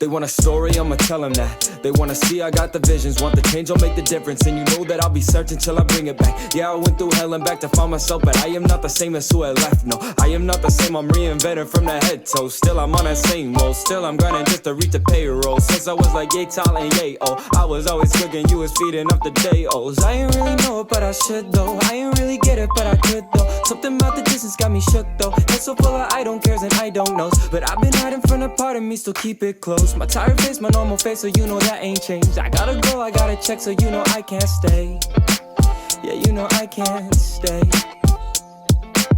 They want a story, I'ma tell them that. They wanna see I got the visions, want the change, I'll make the difference. And you know that I'll be searching till I bring it back. Yeah, I went through hell and back to find myself, but I am not the same as who I left. No, I am not the same, I'm reinvented from the head to toe. Still I'm on that same mode, still I'm grinding just to reach the payroll. Since I was like yay tall and yay oh, I was always cooking, you was feeding up the day-ohs. I ain't really know it, but I should though. I ain't really get it, but I could though. Something about the distance got me shook though. Head so full of I don't cares and I don't knows. But I've been hiding from a part of me, still keep it close. My tired face, my normal face, so you know that ain't changed. I gotta go, I gotta check, so you know I can't stay. Yeah, you know I can't stay.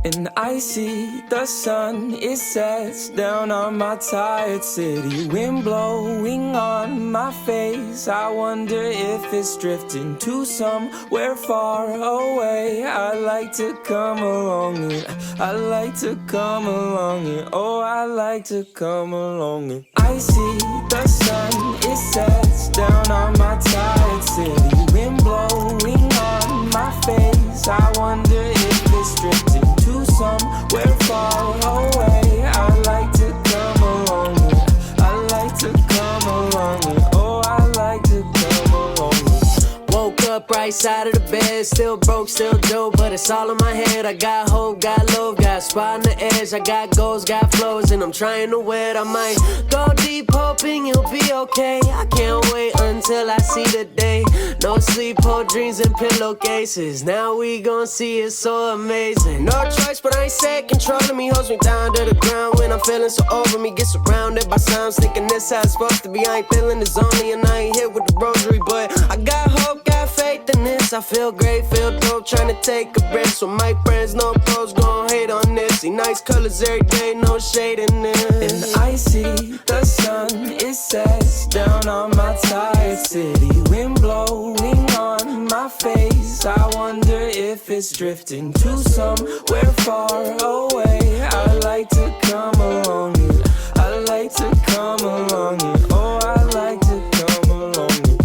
And I see the sun, it sets down on my tired city. Wind blowing on my face, I wonder if it's drifting to somewhere far away. I like to come along it, I like to come along it. Oh, I like to come along it. I see the sun, it sets down on my tired city. Wind blowing on my face, I wonder if it's drifting to somewhere far away. I like to come along it, I like to come along it. Oh, I like to come along it. Woke up right side of the bed, still broke, still dope, but it's all in my head. I got hope, got love, got spot on the edge. I got goals, got flows, and I'm trying to wed. I might go deep, hoping you'll be okay. I can't wait until I see the day. No sleep, hold dreams in pillowcases. Now we gon' see it so amazing. No choice, but I ain't set controlling me. Holds me down to the ground when I'm feeling so over me. Get surrounded by sounds, thinking this how it's supposed to be. I ain't feeling this only, and I ain't here with the rosary, but I got hope, got faith in this. I feel great, feel dope, trying to take a risk. So my friends, no pros, gon' hate on this. See nice colors every day, no shade in this. And I see the sun, it sets down on my tired city. Wind blowing on my face, I wonder if it's drifting to somewhere far away. I like to come along it, I like to come along it. Oh, I like to come along it.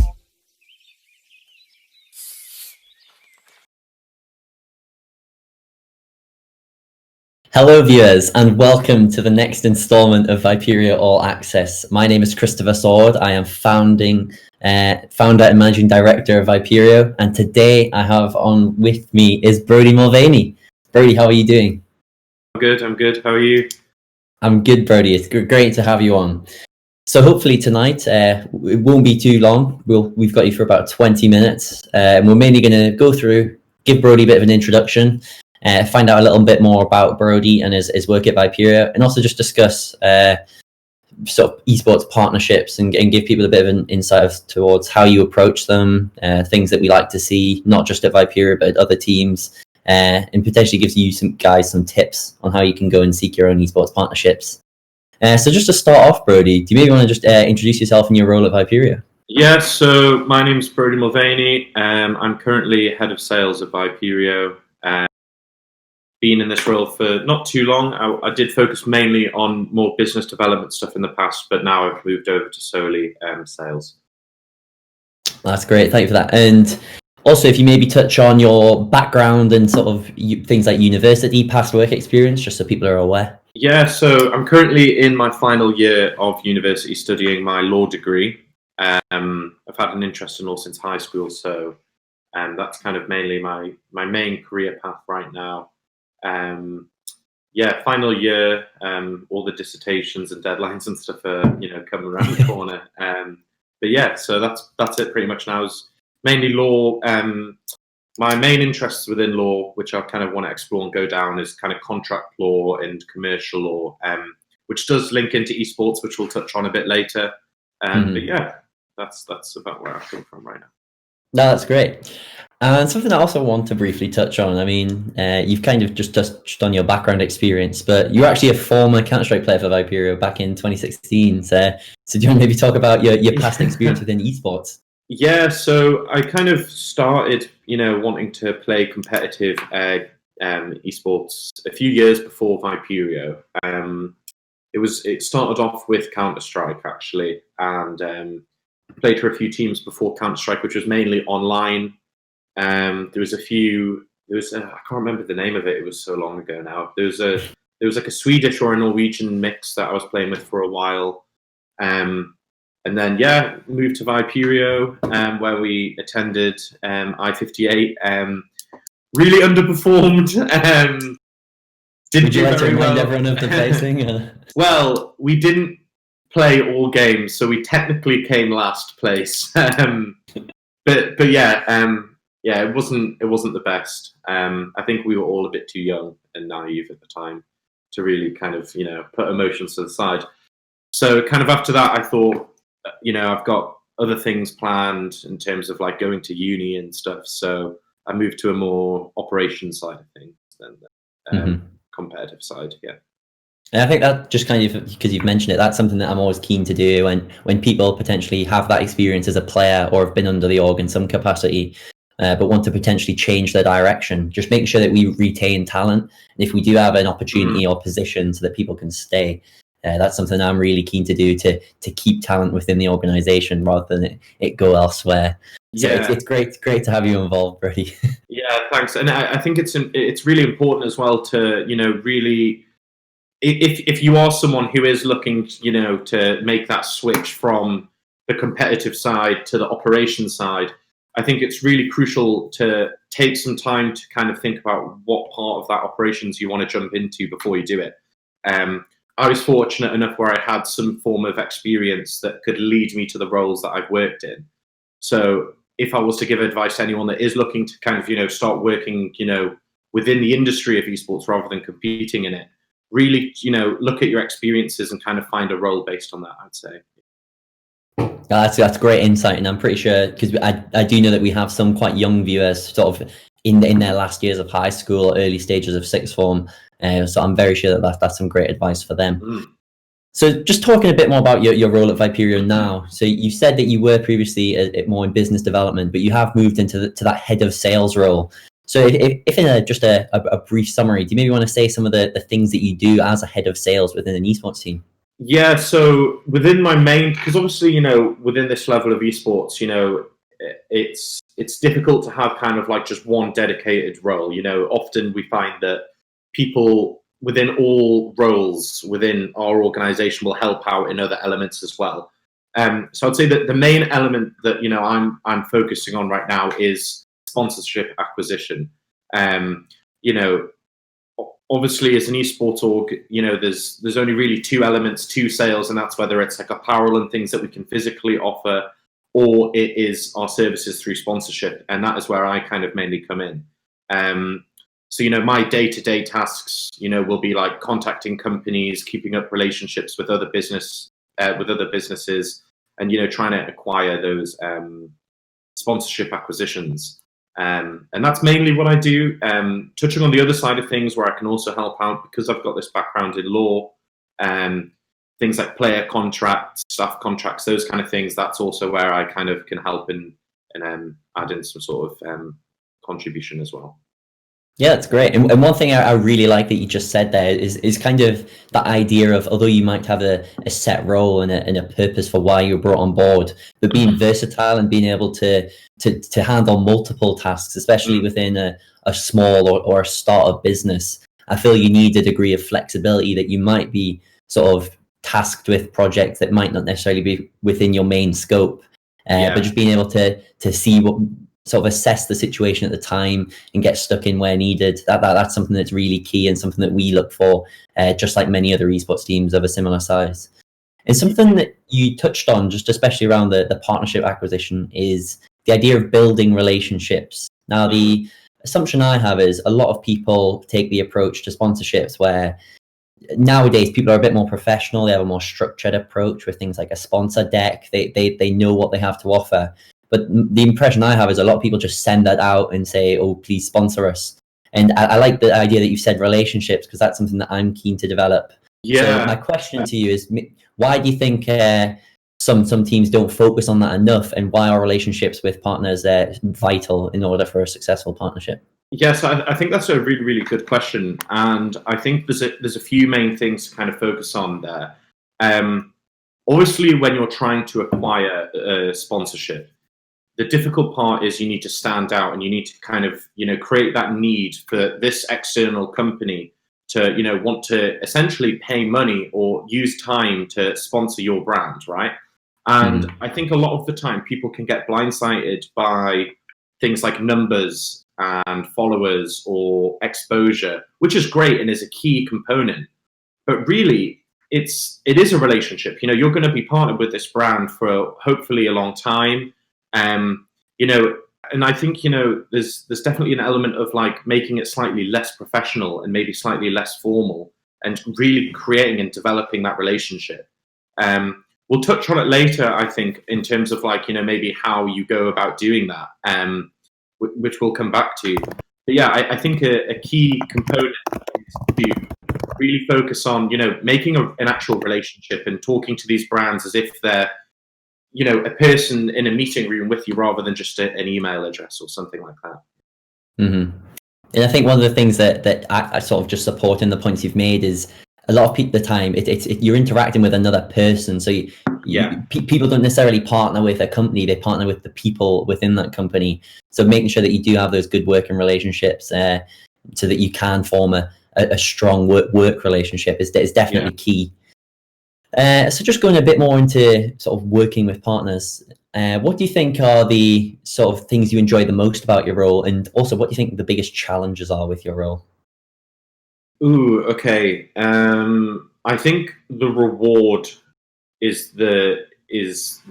Hello viewers, and welcome to the next installment of Viperio All Access. My name is Christopher Sword. I am founder and managing director of Viperio, and today I have on with me is Brodie Mulvaney. Brodie, how are you doing? I'm good. How are you? I'm good, Brodie. It's great to have you on. So hopefully tonight, it won't be too long. We've got you for about 20 minutes, and we're mainly going to go through, give Brodie a bit of an introduction, find out a little bit more about Brodie and his work at Viperio, and also just discuss sort of esports partnerships and give people a bit of an insight towards how you approach them, things that we like to see, not just at Viperio, but at other teams, and potentially gives you some tips on how you can go and seek your own esports partnerships. So just to start off, Brodie, do you maybe want to just introduce yourself and your role at Viperio? Yeah, so my name's Brodie Mulvaney. I'm currently head of sales at Viperio. Been in this role for not too long. I did focus mainly on more business development stuff in the past, but now I've moved over to solely sales. That's great. Thank you for that. And also, if you maybe touch on your background and sort of things like university, past work experience, just so people are aware. Yeah, so I'm currently in my final year of university studying my law degree. I've had an interest in law since high school, so that's kind of mainly my main career path right now. Final year, all the dissertations and deadlines and stuff are, coming around the corner. But yeah, so that's it pretty much now. Is mainly law. My main interests within law, which I kind of want to explore and go down, is kind of contract law and commercial law, which does link into esports, which we'll touch on a bit later. But yeah, that's about where I come from right now. No, that's great. And something I also want to briefly touch on, I mean, you've kind of just touched on your background experience, but you're actually a former Counter-Strike player for Viperio back in 2016. So do you want to maybe talk about your past experience within esports? Yeah, so I kind of started, wanting to play competitive esports a few years before Viperio. It started off with Counter-Strike, actually, and played for a few teams before Counter-Strike, which was mainly online. There was I can't remember the name of it. It was so long ago now. There was like a Swedish or a Norwegian mix that I was playing with for a while. And then, moved to Viperio, where we attended I-58. Really underperformed. Would you like to remind everyone of the placing? Well, we didn't play all games, so we technically came last place. But it wasn't the best. I think we were all a bit too young and naive at the time to really kind of put emotions to the side. So kind of after that, I thought, I've got other things planned in terms of like going to uni and stuff. So I moved to a more operation side of things than the competitive side. Yeah. And I think that just kind of, because you've mentioned it, that's something that I'm always keen to do. When people potentially have that experience as a player or have been under the org in some capacity, but want to potentially change their direction, just making sure that we retain talent. And if we do have an opportunity or position so that people can stay, that's something I'm really keen to do to keep talent within the organization rather than it go elsewhere. So it's great to have you involved, Brodie. Yeah, thanks. And I think it's really important as well to really, if you are someone who is looking to make that switch from the competitive side to the operations side, I think it's really crucial to take some time to kind of think about what part of that operations you want to jump into before you do it. I was fortunate enough where I had some form of experience that could lead me to the roles that I've worked in. So if I was to give advice to anyone that is looking to kind of, start working, within the industry of esports rather than competing in it, really, look at your experiences and kind of find a role based on that, I'd say. That's great insight, and I'm pretty sure, because I do know that we have some quite young viewers sort of in their last years of high school, early stages of sixth form, so I'm very sure that's some great advice for them. So just talking a bit more about your role at Viperio now. So you said that you were previously more in business development, but you have moved into that head of sales role. So if in a brief summary, do you maybe want to say some of the things that you do as a head of sales within an esports team? Yeah, so within my main, because obviously, within this level of esports, it's difficult to have kind of like just one dedicated role. Often we find that people within all roles within our organization will help out in other elements as well. So I'd say that the main element that I'm focusing on right now is sponsorship acquisition. Obviously, as an esports org, there's only really two elements to sales, and that's whether it's like apparel and things that we can physically offer, or it is our services through sponsorship, and that is where I kind of mainly come in. So my day-to-day tasks, will be like contacting companies, keeping up relationships with other businesses, and trying to acquire those sponsorship acquisitions. And that's mainly what I do. Touching on the other side of things where I can also help out, because I've got this background in law, things like player contracts, staff contracts, those kind of things, that's also where I kind of can help and add in some sort of contribution as well. Yeah, that's great. And one thing I really like that you just said there is kind of that idea of, although you might have a set role and a purpose for why you're brought on board, but being versatile and being able to handle multiple tasks, especially within a small or a startup business. I feel you need a degree of flexibility that you might be sort of tasked with projects that might not necessarily be within your main scope, but just being able to see what, sort of assess the situation at the time and get stuck in where needed. That's something that's really key and something that we look for, just like many other esports teams of a similar size. And something that you touched on, just especially around the partnership acquisition, is the idea of building relationships. Now, the assumption I have is a lot of people take the approach to sponsorships where nowadays people are a bit more professional. They have a more structured approach with things like a sponsor deck. They know what they have to offer. But the impression I have is a lot of people just send that out and say, oh, please sponsor us. And I like the idea that you said relationships, because that's something that I'm keen to develop. Yeah. So my question to you is, why do you think some teams don't focus on that enough, and why are relationships with partners vital in order for a successful partnership? Yes, I think that's a really, really good question. And I think there's a few main things to kind of focus on there. Obviously, when you're trying to acquire a sponsorship, the difficult part is you need to stand out and you need to kind of, create that need for this external company to, want to essentially pay money or use time to sponsor your brand, right? And I think a lot of the time people can get blindsided by things like numbers and followers or exposure, which is great and is a key component. But really, it is a relationship. You know, you're going to be partnered with this brand for hopefully a long time. You know, and I think, you know, there's definitely an element of like making it slightly less professional and maybe slightly less formal, and really creating and developing that relationship. We'll touch on it later, I think, in terms of like, you know, maybe how you go about doing that, which we'll come back to. But yeah, I think a key component is to really focus on, you know, making an actual relationship and talking to these brands as if they're, you know, a person in a meeting room with you rather than just an email address or something like that. Mm-hmm. And I think one of the things that I sort of just support in the points you've made is a lot of the time you're interacting with another person. So people don't necessarily partner with a company; they partner with the people within that company. So making sure that you do have those good working relationships, so that you can form a strong work relationship is definitely key. So just going a bit more into sort of working with partners, what do you think are the sort of things you enjoy the most about your role, and also what do you think the biggest challenges are with your role? Ooh, okay. I think the reward is the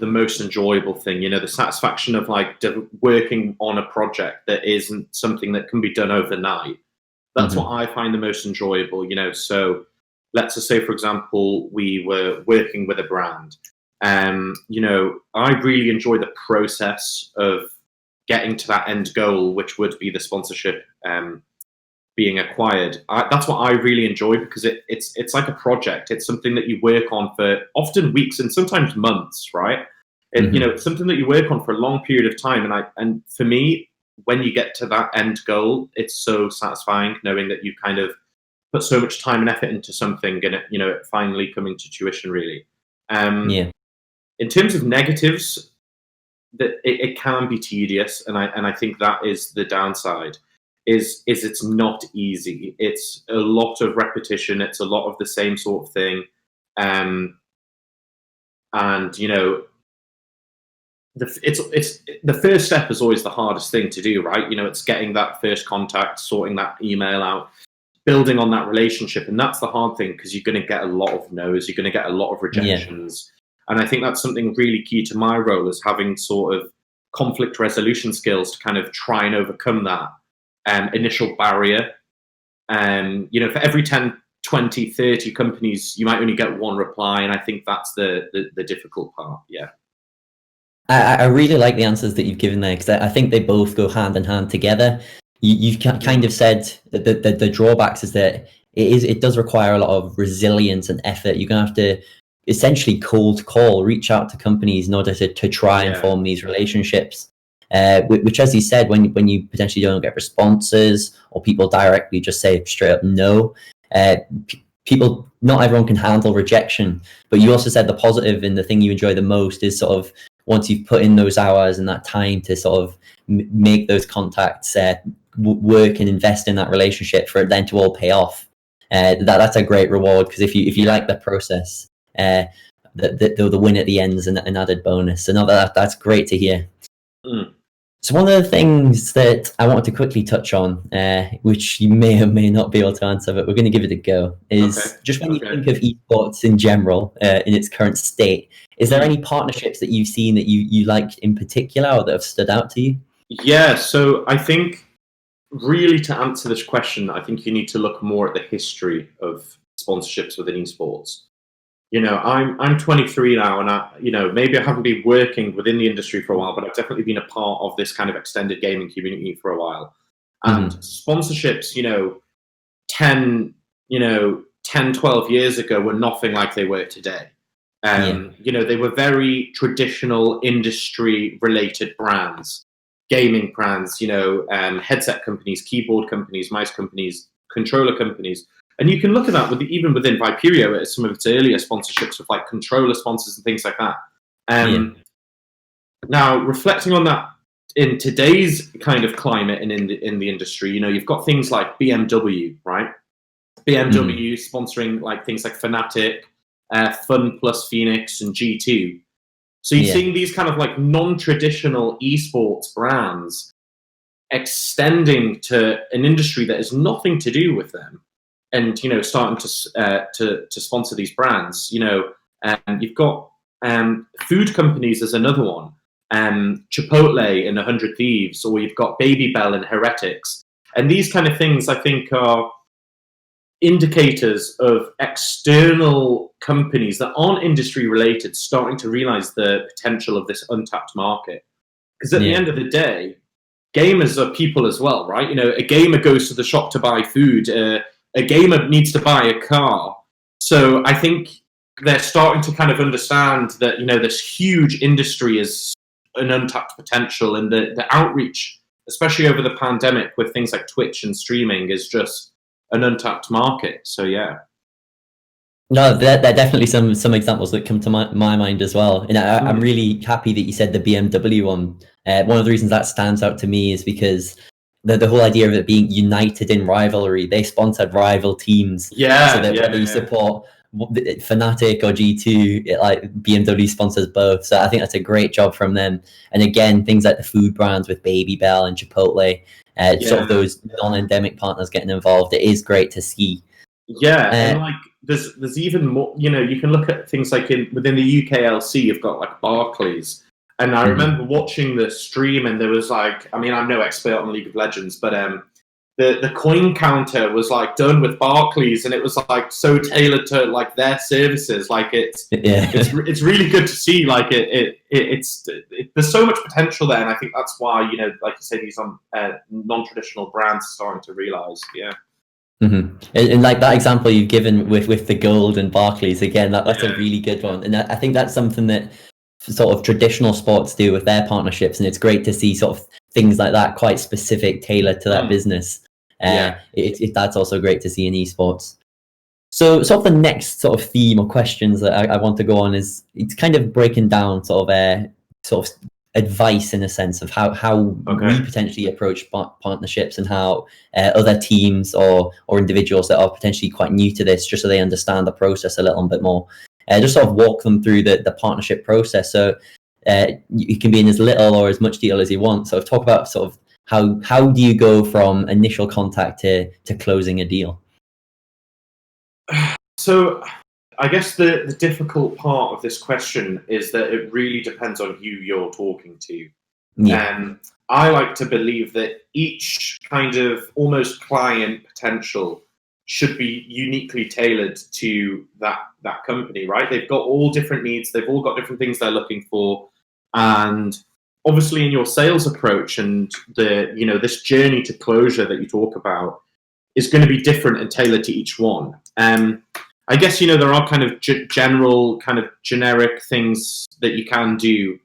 most enjoyable thing. You know, the satisfaction of like working on a project that isn't something that can be done overnight. That's what I find the most enjoyable. You know, so let's just say, for example, we were working with a brand. You know, I really enjoy the process of getting to that end goal, which would be the sponsorship being acquired. That's what I really enjoy, because it's like a project. It's something that you work on for often weeks and sometimes months, right? And you know, it's something that you work on for a long period of time. And for me, when you get to that end goal, it's so satisfying knowing that you kind of put so much time and effort into something, and you know, it finally coming to tuition, really. In terms of negatives, that it can be tedious, and I think that is the downside. Is it's not easy. It's a lot of repetition. It's a lot of the same sort of thing, and you know, it's the first step is always the hardest thing to do, right? You know, it's getting that first contact, sorting that email out, building on that relationship, and that's the hard thing, because you're going to get a lot of no's, you're going to get a lot of rejections, and I think that's something really key to my role, is having sort of conflict resolution skills to kind of try and overcome that initial barrier. You know, for every 10, 20, 30 companies, you might only get one reply, and I think that's the difficult part. I really like the answers that you've given there, because I think they both go hand in hand together. You've kind of said that the drawbacks is that it does require a lot of resilience and effort. You're going to have to essentially cold call, reach out to companies in order to try and form these relationships. Which, as you said, when you potentially don't get responses, or people directly just say straight up no, people, not everyone can handle rejection. But you also said the positive, and the thing you enjoy the most is sort of once you've put in those hours and that time to sort of make those contacts, work and invest in that relationship for it then to all pay off. That's a great reward, because if you like the process, the win at the end is an added bonus. So no, that's great to hear. So one of the things that I wanted to quickly touch on, which you may or may not be able to answer, but we're going to give it a go, is just when you think of esports in general, in its current state, is there any partnerships that you've seen that you liked in particular, or that have stood out to you? Yeah, so I think really to answer this question, I think you need to look more at the history of sponsorships within esports. You know, I'm 23 now, and you know, maybe I haven't been working within the industry for a while, but I've definitely been a part of this kind of extended gaming community for a while. And sponsorships, you know, 10, 12 years ago were nothing like they were today. You know, they were very traditional industry-related brands, gaming brands, you know, headset companies, keyboard companies, mouse companies, controller companies. And you can look at that even within Viperio at some of its earlier sponsorships with like controller sponsors and things like that. Now, reflecting on that in today's kind of climate and in the industry, you know, you've got things like BMW, right? BMW sponsoring like things like Fnatic, Fun Plus Phoenix, and G2. So you're seeing these kind of like non-traditional esports brands extending to an industry that has nothing to do with them, and starting to sponsor these brands. And you've got food companies as another one, Chipotle and 100 Thieves, or you've got Baby Bell and Heretics, and these kind of things I think are indicators of external companies that aren't industry related starting to realize the potential of this untapped market. Because at the end of the day, gamers are people as well, right? A gamer goes to the shop to buy food. A gamer needs to buy a car. So I think they're starting to kind of understand that, this huge industry is an untapped potential, and the outreach, especially over the pandemic with things like Twitch and streaming, is just an untapped market. So no, there are definitely some examples that come to my mind as well. And I'm really happy that you said the BMW one. One of the reasons that stands out to me is because the whole idea of it being united in rivalry. They sponsored rival teams, so that whether you support Fnatic or G2, like BMW sponsors both. So I think that's a great job from them. And again, things like the food brands with Baby Bell and Chipotle, sort of those non-endemic partners getting involved. It is great to see. And like there's even more. You can look at things like within the UKLC, you've got like Barclays. And I remember watching the stream, and there was like, I'm no expert on League of Legends, but the coin counter was like done with Barclays, and it was like so tailored to like their services. Like it's really good to see. Like it's there's so much potential there, and I think that's why like you say, these non-traditional brands are starting to realize. And like that example you've given with the gold and Barclays, again, that's a really good one, and I think that's something that sort of traditional sports do with their partnerships, and it's great to see sort of things like that, quite specific, tailored to that business. That's also great to see in esports. So sort of the next sort of theme or questions that I want to go on is it's kind of breaking down sort of advice in a sense of how we potentially approach partnerships, and how other teams or individuals that are potentially quite new to this, just so they understand the process a little bit more. Just sort of walk them through the partnership process. So you can be in as little or as much detail as you want. So talk about sort of how do you go from initial contact to closing a deal? So I guess the difficult part of this question is that it really depends on who you're talking to. I like to believe that each kind of almost client potential should be uniquely tailored to that company, right? They've got all different needs. They've all got different things they're looking for. And obviously in your sales approach and this journey to closure that you talk about is going to be different and tailored to each one. I guess, there are kind of general, kind of generic things that you can do.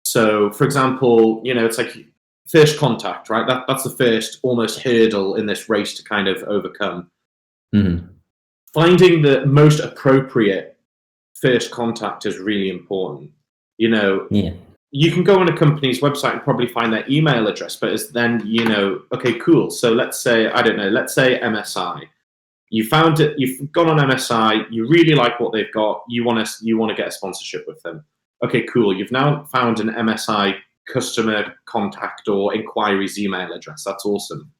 So for example, it's like first contact, right? That's the first almost hurdle in this race to kind of overcome. Finding the most appropriate first contact is really important. You can go on a company's website and probably find their email address, but it's then, okay, cool. So let's say MSI. You found it, you've gone on MSI, you really like what they've got, you want to get a sponsorship with them. Okay, cool. You've now found an MSI customer contact or inquiries email address. That's awesome.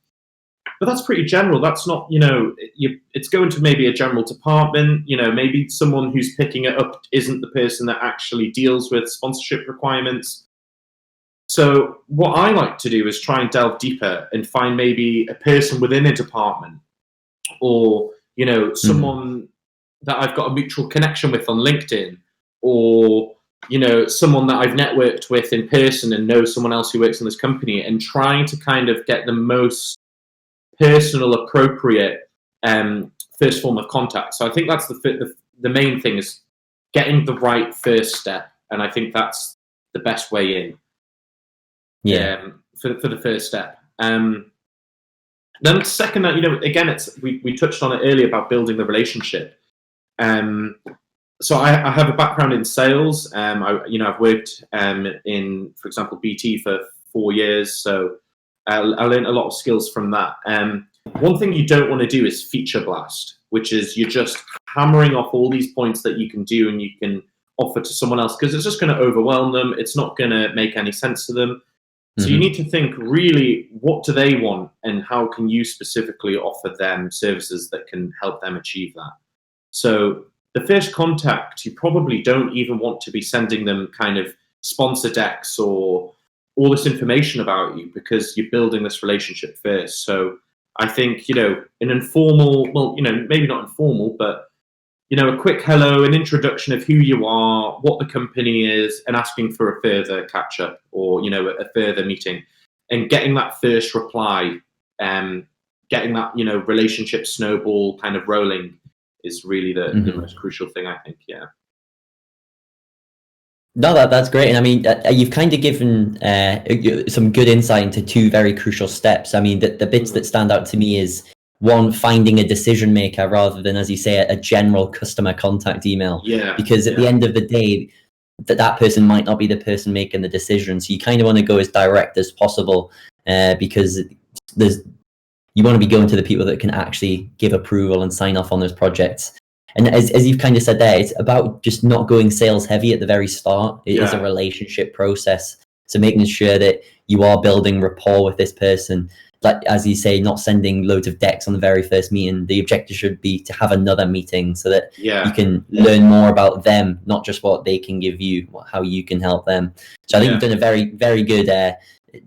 But that's pretty general. That's not, it's going to maybe a general department, maybe someone who's picking it up isn't the person that actually deals with sponsorship requirements. So what I like to do is try and delve deeper and find maybe a person within a department, or, someone that I've got a mutual connection with on LinkedIn, or, someone that I've networked with in person and know someone else who works in this company, and trying to kind of get the most personal, appropriate first form of contact. So I think that's the main thing, is getting the right first step. And I think that's the best way in. For the first step. Then second, that again, we touched on it earlier about building the relationship. So I have a background in sales. I've worked in, for example, BT for 4 years. So I learned a lot of skills from that. One thing you don't want to do is feature blast, which is you're just hammering off all these points that you can do, and you can offer to someone else, because it's just going to overwhelm them. It's not going to make any sense to them. So you need to think, really, what do they want, and how can you specifically offer them services that can help them achieve that? So the first contact, you probably don't even want to be sending them kind of sponsor decks or all this information about you, because you're building this relationship first. So I think, an informal, well, maybe not informal, but a quick hello, an introduction of who you are, what the company is, and asking for a further catch up, or a further meeting, and getting that first reply, getting that relationship snowball kind of rolling is really the most crucial thing, I think. Yeah. No, that's great. And I mean, you've kind of given some good insight into two very crucial steps. I mean, the bits that stand out to me is, one, finding a decision maker rather than, as you say, a general customer contact email. Yeah. Because at the end of the day, that person might not be the person making the decision. So you kind of want to go as direct as possible, because you want to be going to the people that can actually give approval and sign off on those projects. And as you've kind of said there, it's about just not going sales heavy at the very start. It is a relationship process. So making sure that you are building rapport with this person. Like, as you say, not sending loads of decks on the very first meeting. The objective should be to have another meeting so that you can learn more about them, not just what they can give you, how you can help them. So I think you've done a very, very good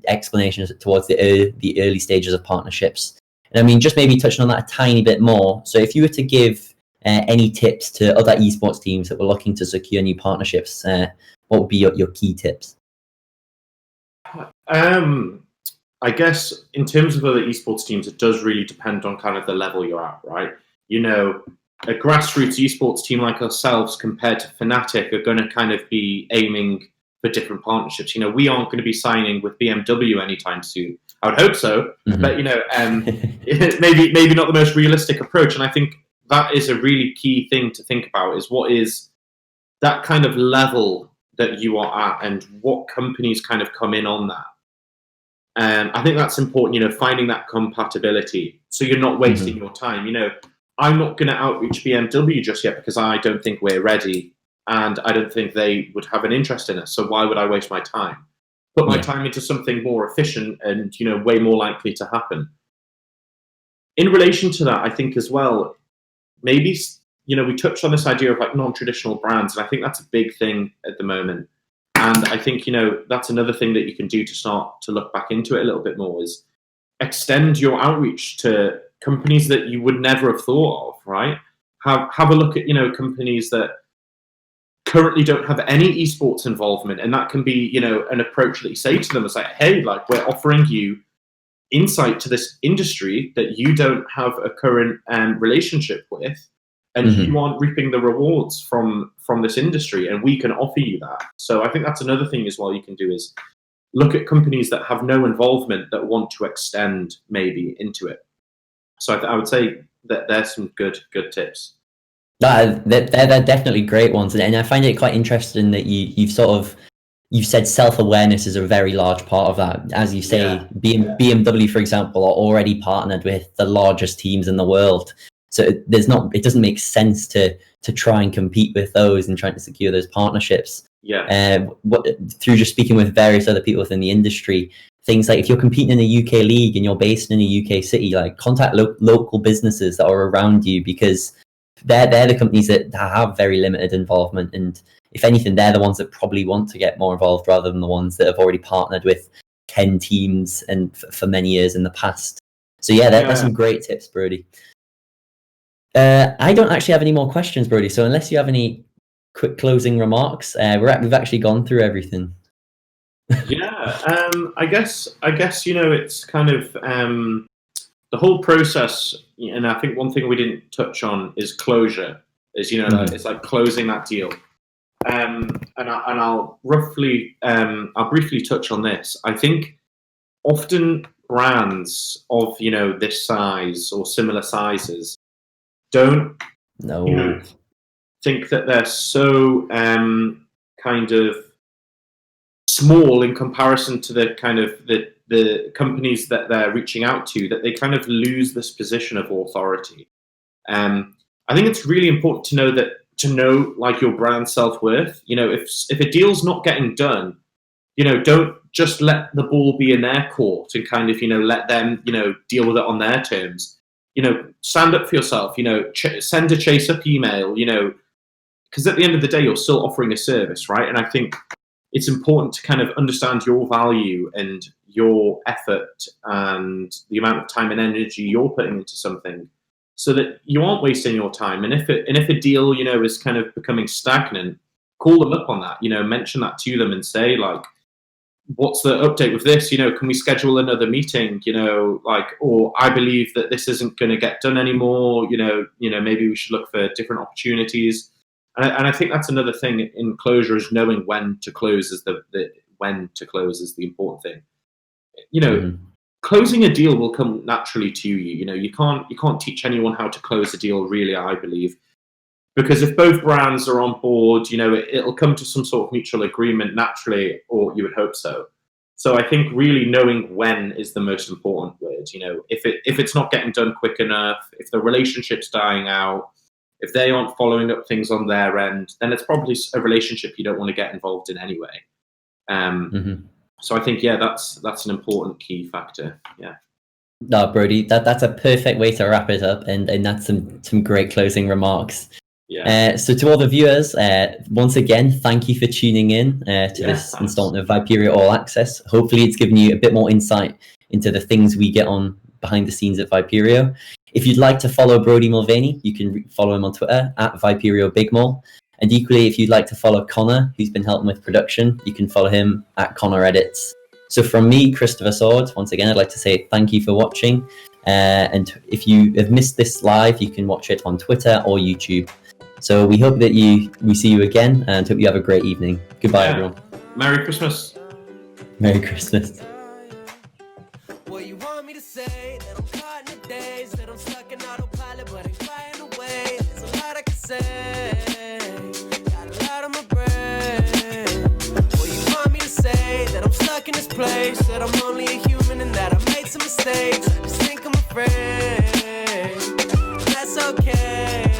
explanation towards the early stages of partnerships. And I mean, just maybe touching on that a tiny bit more. So if you were to give any tips to other esports teams that were looking to secure new partnerships, what would be your key tips? I guess in terms of other esports teams, it does really depend on kind of the level you're at, right? A grassroots esports team like ourselves compared to Fnatic are going to kind of be aiming for different partnerships. We aren't going to be signing with BMW anytime soon. I would hope so, but maybe not the most realistic approach. And I think that is a really key thing to think about, is what is that kind of level that you are at, and what companies kind of come in on that. I think that's important, finding that compatibility, so you're not wasting your time. I'm not going to outreach BMW just yet, because I don't think we're ready, and I don't think they would have an interest in us. So why would I waste my time? Put my time into something more efficient and, way more likely to happen. In relation to that, I think as well, maybe, we touched on this idea of like non-traditional brands, and I think that's a big thing at the moment. And I think, that's another thing that you can do to start to look back into it a little bit more, is extend your outreach to companies that you would never have thought of, right? Have a look at, companies that currently don't have any esports involvement. And that can be, an approach that you say to them. It's like, hey, like, we're offering you insight to this industry that you don't have a current relationship with. And you aren't reaping the rewards from this industry, and we can offer you that. So I think that's another thing as well you can do, is look at companies that have no involvement that want to extend maybe into it. So I would say that there's some good tips. They're definitely great ones, and I find it quite interesting that you've said self-awareness is a very large part of that. As you say, BMW, for example, are already partnered with the largest teams in the world. So it doesn't make sense to try and compete with those and trying to secure those partnerships. Through just speaking with various other people within the industry, things like if you're competing in a UK league and you're based in a UK city, like contact local businesses that are around you, because they're the companies that have very limited involvement, and if anything, they're the ones that probably want to get more involved rather than the ones that have already partnered with 10 teams and for many years in the past. So that's some great tips, Brodie. I don't actually have any more questions, Brodie. So unless you have any quick closing remarks, we've actually gone through everything. I guess it's kind of the whole process, and I think one thing we didn't touch on is closure. Is it's like closing that deal. And I'll briefly touch on this. I think often brands of this size or similar sizes don't think that they're so kind of small in comparison to the kind of the companies that they're reaching out to, that they kind of lose this position of authority. I think it's really important to know that to know like your brand self-worth. You know, if a deal's not getting done, you know, don't just let the ball be in their court and kind of, you know, let them, you know, deal with it on their terms. You know, stand up for yourself, you know, send a chase up email, you know, because at the end of the day, you're still offering a service, right? And I think it's important to kind of understand your value and your effort and the amount of time and energy you're putting into something, so that you aren't wasting your time. And if a deal, you know, is kind of becoming stagnant, call them up on that. You know, mention that to them and say, like, what's the update with this? You know, can we schedule another meeting? You know, like, or I believe that this isn't going to get done anymore. You know, maybe we should look for different opportunities. And I think that's another thing in closure, is knowing when to close is the important thing. You know, closing a deal will come naturally to you. You know, you can't teach anyone how to close a deal, really, I believe. Because if both brands are on board, you know, it'll come to some sort of mutual agreement naturally, or you would hope so. So I think really knowing when is the most important word. You know, if it's not getting done quick enough, if the relationship's dying out, if they aren't following up things on their end, then it's probably a relationship you don't want to get involved in anyway. So I think, yeah, that's an important key factor. Yeah. No, Brodie, that's a perfect way to wrap it up, and that's some great closing remarks. Yeah. So to all the viewers, once again, thank you for tuning in to this installment of Viperio All Access. Hopefully it's given you a bit more insight into the things we get on behind the scenes at Viperio. If you'd like to follow Brodie Mulvaney, you can follow him on Twitter at Viperio Big Mall. And equally, if you'd like to follow Connor, who's been helping with production, you can follow him at Connor Edits. So from me, Christopher Sword, once again, I'd like to say thank you for watching. And if you have missed this live, you can watch it on Twitter or YouTube. So we hope that we see you again, and hope you have a great evening. Goodbye, everyone. Merry Christmas. Merry Christmas. What you want me to say? That I'm caught in the days, that I'm stuck in autopilot, but I'm flying away. There's a lot I can say. Got a lot on my brain. What you want me to say? That I'm stuck in this place, that I'm only a human and that I made some mistakes. I just think I'm afraid. That's okay.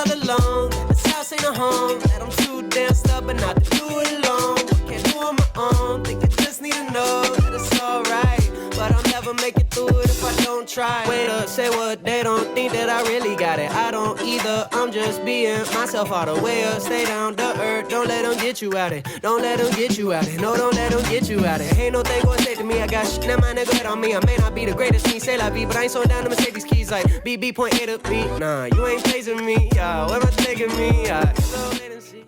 Alone, this house ain't a home, that I'm too damn stubborn not to do it alone. Can't do it on my own, think I just need to know that it's alright, but I'll never make it through it if I don't try. Wait up, say what, they don't think that I really got it. I don't either, I'm just being myself all the way up. Stay down to earth, don't let them get you out it. Don't let them get you out it, no, don't let them get you out it. Ain't no thing gonna say to me, I got shit that my nigga head on me. I may not be the greatest, me say la vie, but I ain't so down to mistake these keys like BB point A to B. Nah, you ain't chasing me, yeah, where am I taking me, yeah, so wait and see.